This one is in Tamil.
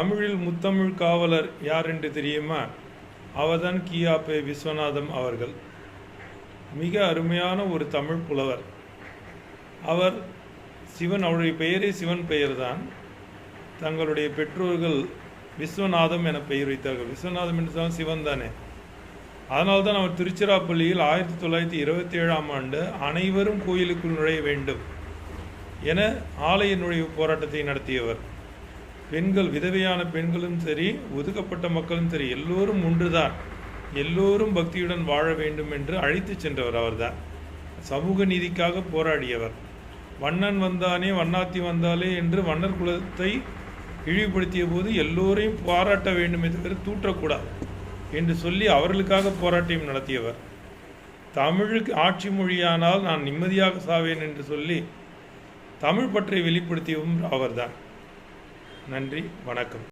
தமிழில் முத்தமிழ் காவலர் யார் என்று தெரியுமா? அவர்தான் கியாபே விஸ்வநாதம் அவர்கள். மிக அருமையான ஒரு தமிழ் புலவர். அவர் சிவன், அவருடைய பெயரே சிவன் பெயர்தான். தங்களுடைய பெற்றோர்கள் விஸ்வநாதம் என பெயர் வைத்தார்கள். விஸ்வநாதம் என்று தான் சிவன் தானே. அதனால்தான் அவர் திருச்சிராப்பள்ளியில் 1927ஆம் ஆண்டு அனைவரும் கோயிலுக்குள் நுழைய வேண்டும் என ஆலய நுழைவு போராட்டத்தை நடத்தியவர். பெண்கள், விதவையான பெண்களும் சரி, ஒதுக்கப்பட்ட மக்களும் சரி, எல்லோரும் ஒன்றுதான், எல்லோரும் பக்தியுடன் வாழ வேண்டும் என்று அழைத்து சென்றவர் அவர்தான். சமூக நீதிக்காக போராடியவர். வண்ணன் வந்தானே வண்ணாத்தி வந்தாலே என்று வண்ணர் குலத்தை இழிவுபடுத்திய போது எல்லோரையும் பாராட்ட வேண்டும் என்று தூற்றக்கூடாது என்று சொல்லி அவர்களுக்காக போராட்டம் நடத்தியவர். தமிழுக்கு ஆட்சி மொழியானால் நான் நிம்மதியாக சாவேன் என்று சொல்லி தமிழ் பற்றை வெளிப்படுத்தியவும் அவர்தான். நன்றி, வணக்கம்.